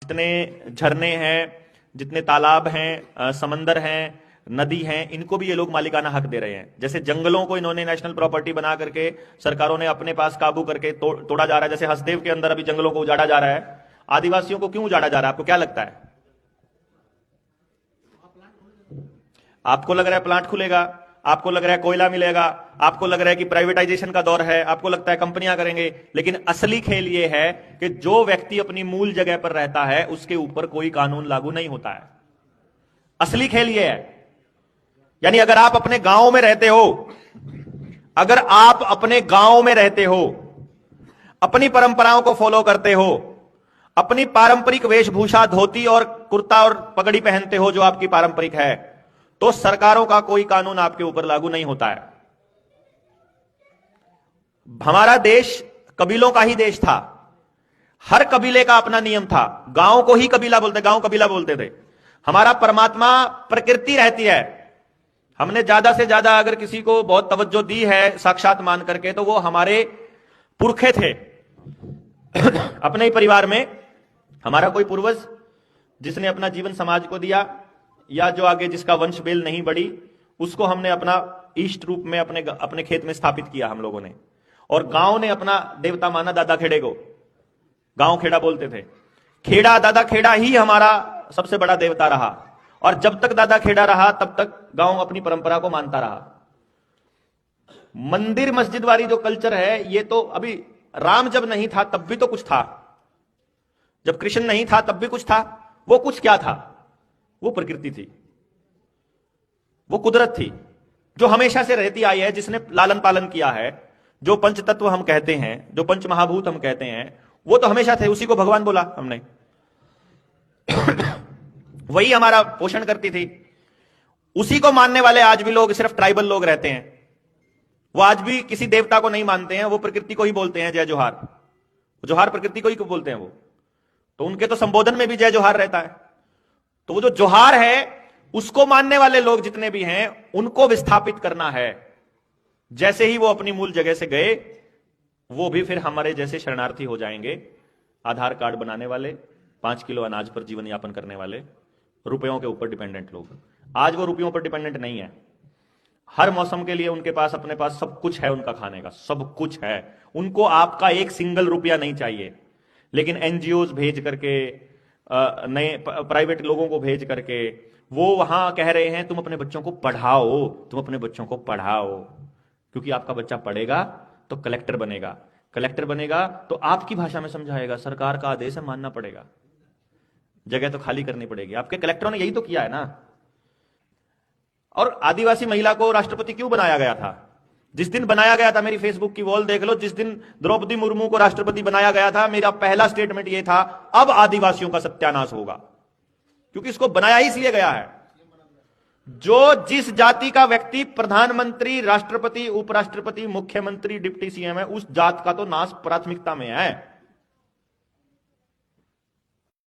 जितने झरने हैं, जितने तालाब हैं, समंदर हैं, नदी हैं, इनको भी ये लोग मालिकाना हक दे रहे हैं। जैसे जंगलों को इन्होंने नेशनल प्रॉपर्टी बना करके सरकारों ने अपने पास काबू करके तोड़ा जा रहा है। जैसे हसदेव के अंदर अभी जंगलों को उजाड़ा जा रहा है। आदिवासियों को क्यों उजाड़ा जा रहा है, आपको क्या लगता है? आपको लग रहा है प्लांट खुलेगा, आपको लग रहा है कोयला मिलेगा, आपको लग रहा है कि प्राइवेटाइजेशन का दौर है, आपको लगता है कंपनियां करेंगे। लेकिन असली खेल यह है कि जो व्यक्ति अपनी मूल जगह पर रहता है उसके ऊपर कोई कानून लागू नहीं होता है। असली खेल यह है। यानी अगर आप अपने गांव में रहते हो, अगर आप अपने गांव में रहते हो, अपनी परंपराओं को फॉलो करते हो, अपनी पारंपरिक वेशभूषा धोती और कुर्ता और पगड़ी पहनते हो जो आपकी पारंपरिक है, तो सरकारों का कोई कानून आपके ऊपर लागू नहीं होता है। हमारा देश कबीलों का ही देश था। हर कबीले का अपना नियम था। गांव को ही कबीला बोलते, गांव कबीला बोलते थे। हमारा परमात्मा प्रकृति रहती है। हमने ज्यादा से ज्यादा अगर किसी को बहुत तवज्जो दी है साक्षात मान करके, तो वो हमारे पुरखे थे। अपने ही परिवार में हमारा कोई पूर्वज जिसने अपना जीवन समाज को दिया, या जो आगे जिसका वंश बेल नहीं बढ़ी, उसको हमने अपना इष्ट रूप में अपने खेत में स्थापित किया हम लोगों ने। और गांव ने अपना देवता माना दादा खेड़े को। गांव खेड़ा बोलते थे। खेड़ा, दादा खेड़ा ही हमारा सबसे बड़ा देवता रहा। और जब तक दादा खेड़ा रहा तब तक गांव अपनी परंपरा को मानता रहा। मंदिर मस्जिद वाली जो कल्चर है, ये तो अभी राम जब नहीं था तब भी तो कुछ था, जब कृष्ण नहीं था तब भी कुछ था। वो कुछ क्या था? वो प्रकृति थी, वो कुदरत थी जो हमेशा से रहती आई है, जिसने लालन पालन किया है। जो पंच तत्व हम कहते हैं, जो पंच महाभूत हम कहते हैं, वो तो हमेशा थे। उसी को भगवान बोला हमने। वही हमारा पोषण करती थी। उसी को मानने वाले आज भी लोग, सिर्फ ट्राइबल लोग रहते हैं। वो आज भी किसी देवता को नहीं मानते हैं, वो प्रकृति को ही बोलते हैं जय जोहार। जोहार प्रकृति को ही बोलते हैं वो। तो उनके तो संबोधन में भी जय जोहार रहता है। तो वो जो जोहार है, उसको मानने वाले लोग जितने भी हैं, उनको विस्थापित करना है। जैसे ही वो अपनी मूल जगह से गए, वो भी फिर हमारे जैसे शरणार्थी हो जाएंगे। आधार कार्ड बनाने वाले, 5 किलो अनाज पर जीवन यापन करने वाले, रुपयों के ऊपर डिपेंडेंट लोग। आज वो रुपयों पर डिपेंडेंट नहीं है। हर मौसम के लिए उनके पास, अपने पास सब कुछ है, उनका खाने का सब कुछ है। उनको आपका एक सिंगल रुपया नहीं चाहिए। लेकिन एनजीओज भेज करके, नए प्राइवेट लोगों को भेज करके वो वहां कह रहे हैं तुम अपने बच्चों को पढ़ाओ, तुम अपने बच्चों को पढ़ाओ। क्योंकि आपका बच्चा पढ़ेगा तो कलेक्टर बनेगा, कलेक्टर बनेगा तो आपकी भाषा में समझाएगा, सरकार का आदेश है मानना पड़ेगा, जगह तो खाली करनी पड़ेगी। आपके कलेक्टरों ने यही तो किया है ना। और आदिवासी महिला को राष्ट्रपति क्यों बनाया गया था? जिस दिन बनाया गया था, मेरी फेसबुक की वॉल देख लो, जिस दिन द्रौपदी मुर्मू को राष्ट्रपति बनाया गया था, मेरा पहला स्टेटमेंट यह था, अब आदिवासियों का सत्यानाश होगा। क्योंकि इसको बनाया ही इसलिए गया है, जो जिस जाति का व्यक्ति प्रधानमंत्री, राष्ट्रपति, उपराष्ट्रपति, मुख्यमंत्री, डिप्टी सीएम है, उस जात का तो नाश प्राथमिकता में है।